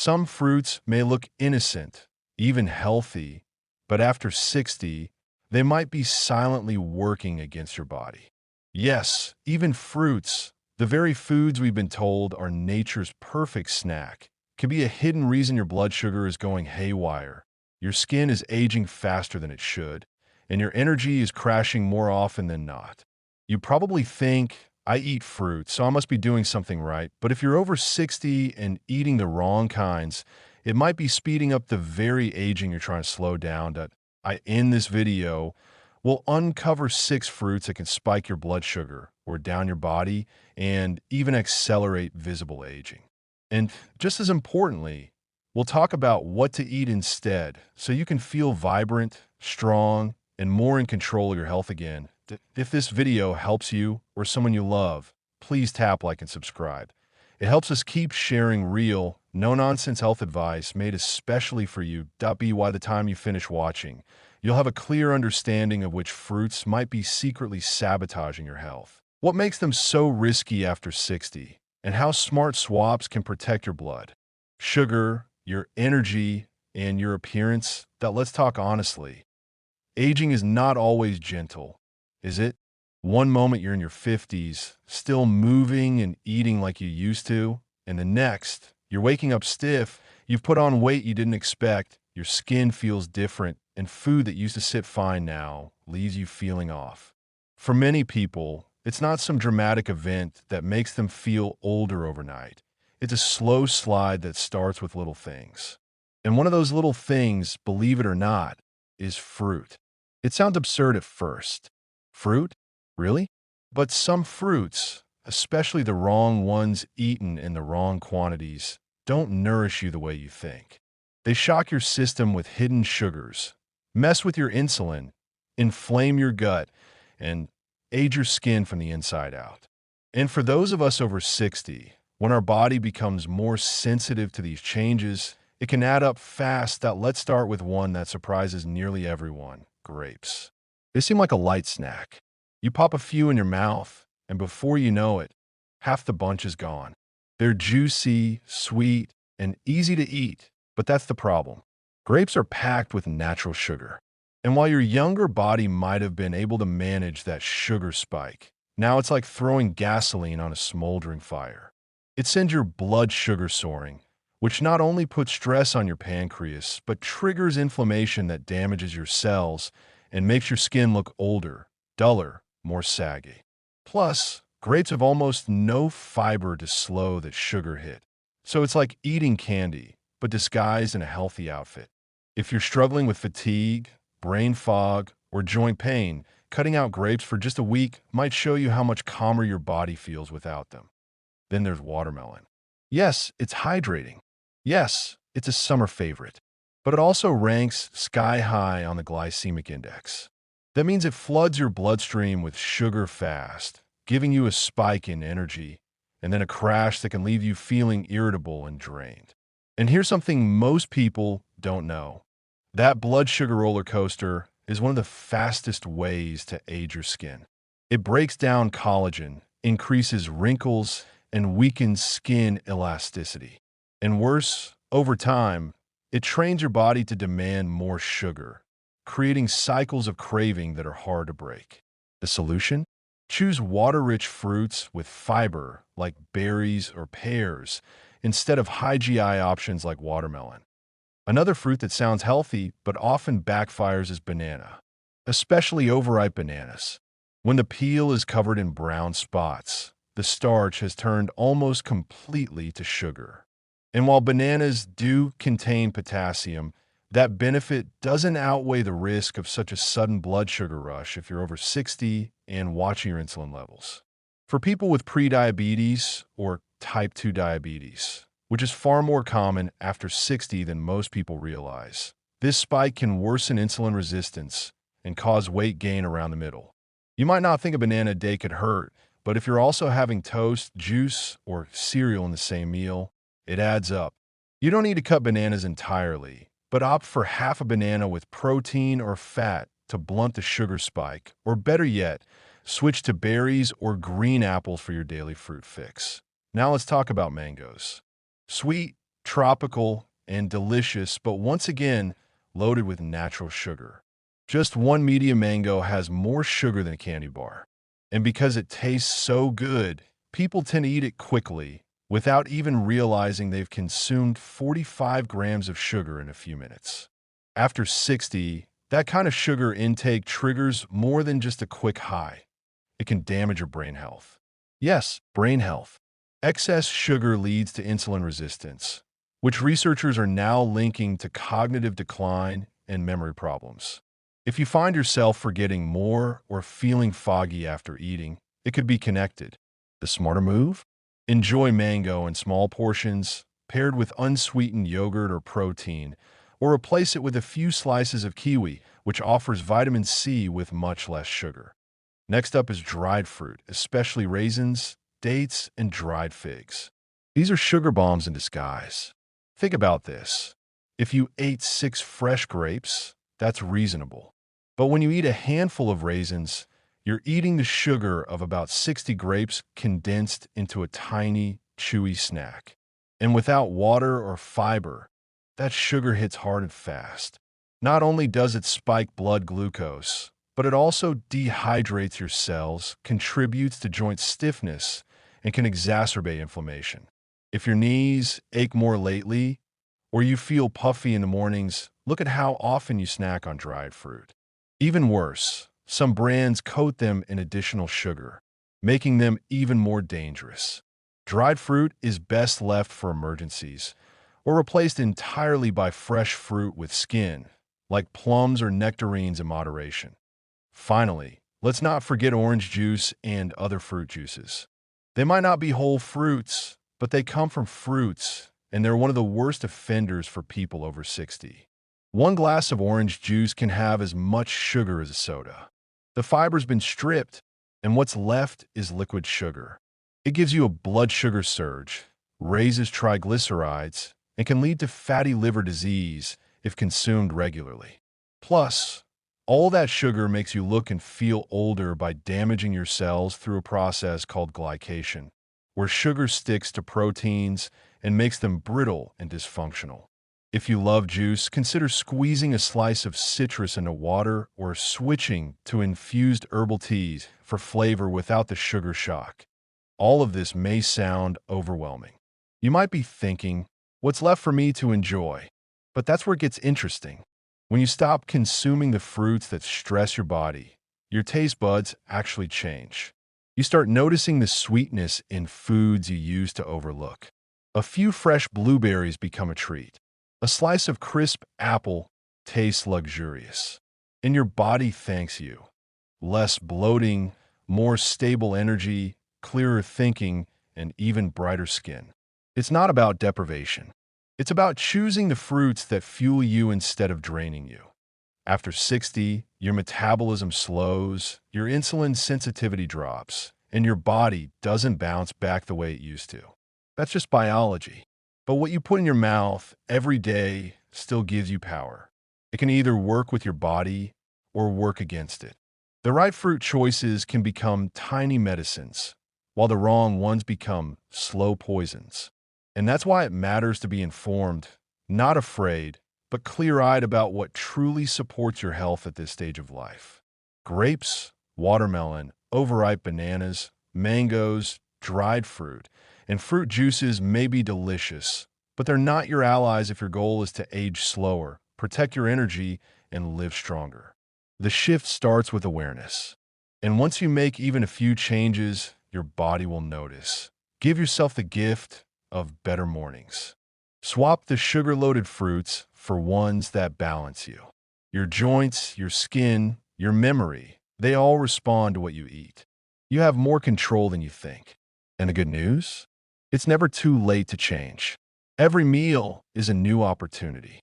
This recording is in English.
Some fruits may look innocent, even healthy, but after 60, they might be silently working against your body. Yes, even fruits, the very foods we've been told are nature's perfect snack, can be a hidden reason your blood sugar is going haywire. Your skin is aging faster than it should, and your energy is crashing more often than not. You probably think, I eat fruit, so I must be doing something right. But if you're over 60 and eating the wrong kinds, it might be speeding up the very aging you're trying to slow down. In this video, we'll uncover 6 fruits that can spike your blood sugar or down your body and even accelerate visible aging. And just as importantly, we'll talk about what to eat instead so you can feel vibrant, strong, and more in control of your health again. If this video helps you or someone you love, please tap like and subscribe. It helps us keep sharing real, no-nonsense health advice made especially for you. By the time you finish watching, you'll have a clear understanding of which fruits might be secretly sabotaging your health, what makes them so risky after 60, and how smart swaps can protect your blood, sugar, your energy, and your appearance. Let's talk honestly. Aging is not always gentle, is it? One moment you're in your 50s, still moving and eating like you used to, and the next, you're waking up stiff, you've put on weight you didn't expect, your skin feels different, and food that used to sit fine now leaves you feeling off. For many people, it's not some dramatic event that makes them feel older overnight. It's a slow slide that starts with little things. And one of those little things, believe it or not, is fruit. It sounds absurd at first. Fruit? Really? But some fruits, especially the wrong ones eaten in the wrong quantities, don't nourish you the way you think. They shock your system with hidden sugars, mess with your insulin, inflame your gut, and age your skin from the inside out. And for those of us over 60, when our body becomes more sensitive to these changes, it can add up fast. Let's start with one that surprises nearly everyone: grapes. They seem like a light snack. You pop a few in your mouth, and before you know it, half the bunch is gone. They're juicy, sweet, and easy to eat, but that's the problem. Grapes are packed with natural sugar. And while your younger body might have been able to manage that sugar spike, now it's like throwing gasoline on a smoldering fire. It sends your blood sugar soaring, which not only puts stress on your pancreas, but triggers inflammation that damages your cells and makes your skin look older, duller, more saggy. Plus, grapes have almost no fiber to slow that sugar hit. So it's like eating candy, but disguised in a healthy outfit. If you're struggling with fatigue, brain fog, or joint pain, cutting out grapes for just a week might show you how much calmer your body feels without them. Then there's watermelon. Yes, it's hydrating. Yes, it's a summer favorite. But it also ranks sky high on the glycemic index. That means it floods your bloodstream with sugar fast, giving you a spike in energy, and then a crash that can leave you feeling irritable and drained. And here's something most people don't know. That blood sugar roller coaster is one of the fastest ways to age your skin. It breaks down collagen, increases wrinkles, and weakens skin elasticity. And worse, over time, it trains your body to demand more sugar, creating cycles of craving that are hard to break. The solution? Choose water-rich fruits with fiber like berries or pears instead of high GI options like watermelon. Another fruit that sounds healthy but often backfires is banana, especially overripe bananas. When the peel is covered in brown spots, the starch has turned almost completely to sugar. And while bananas do contain potassium, that benefit doesn't outweigh the risk of such a sudden blood sugar rush if you're over 60 and watching your insulin levels. For people with prediabetes or type 2 diabetes, which is far more common after 60 than most people realize, this spike can worsen insulin resistance and cause weight gain around the middle. You might not think a banana a day could hurt, but if you're also having toast, juice, or cereal in the same meal, it adds up. You don't need to cut bananas entirely, but opt for half a banana with protein or fat to blunt the sugar spike, or better yet, switch to berries or green apples for your daily fruit fix. Now let's talk about mangoes. Sweet, tropical, and delicious, but once again, loaded with natural sugar. Just one medium mango has more sugar than a candy bar. And because it tastes so good, people tend to eat it quickly, without even realizing they've consumed 45 grams of sugar in a few minutes. After 60, that kind of sugar intake triggers more than just a quick high. It can damage your brain health. Yes, brain health. Excess sugar leads to insulin resistance, which researchers are now linking to cognitive decline and memory problems. If you find yourself forgetting more or feeling foggy after eating, it could be connected. The smarter move? Enjoy mango in small portions, paired with unsweetened yogurt or protein, or replace it with a few slices of kiwi, which offers vitamin C with much less sugar. Next up is dried fruit, especially raisins, dates, and dried figs. These are sugar bombs in disguise. Think about this. If you ate 6 fresh grapes, that's reasonable. But when you eat a handful of raisins, you're eating the sugar of about 60 grapes condensed into a tiny, chewy snack. And without water or fiber, that sugar hits hard and fast. Not only does it spike blood glucose, but it also dehydrates your cells, contributes to joint stiffness, and can exacerbate inflammation. If your knees ache more lately, or you feel puffy in the mornings, look at how often you snack on dried fruit. Even worse, some brands coat them in additional sugar, making them even more dangerous. Dried fruit is best left for emergencies, or replaced entirely by fresh fruit with skin, like plums or nectarines in moderation. Finally, let's not forget orange juice and other fruit juices. They might not be whole fruits, but they come from fruits, and they're one of the worst offenders for people over 60. One glass of orange juice can have as much sugar as a soda. The fiber's been stripped, and what's left is liquid sugar. It gives you a blood sugar surge, raises triglycerides, and can lead to fatty liver disease if consumed regularly. Plus, all that sugar makes you look and feel older by damaging your cells through a process called glycation, where sugar sticks to proteins and makes them brittle and dysfunctional. If you love juice, consider squeezing a slice of citrus into water or switching to infused herbal teas for flavor without the sugar shock. All of this may sound overwhelming. You might be thinking, what's left for me to enjoy? But that's where it gets interesting. When you stop consuming the fruits that stress your body, your taste buds actually change. You start noticing the sweetness in foods you used to overlook. A few fresh blueberries become a treat. A slice of crisp apple tastes luxurious. And your body thanks you. Less bloating, more stable energy, clearer thinking, and even brighter skin. It's not about deprivation. It's about choosing the fruits that fuel you instead of draining you. After 60, your metabolism slows, your insulin sensitivity drops, and your body doesn't bounce back the way it used to. That's just biology. But what you put in your mouth every day still gives you power. It can either work with your body or work against it. The right fruit choices can become tiny medicines, while the wrong ones become slow poisons. And that's why it matters to be informed, not afraid, but clear-eyed about what truly supports your health at this stage of life. Grapes, watermelon, overripe bananas, mangoes, dried fruit, and fruit juices may be delicious, but they're not your allies if your goal is to age slower, protect your energy, and live stronger. The shift starts with awareness. And once you make even a few changes, your body will notice. Give yourself the gift of better mornings. Swap the sugar-loaded fruits for ones that balance you. Your joints, your skin, your memory, they all respond to what you eat. You have more control than you think. And the good news? It's never too late to change. Every meal is a new opportunity.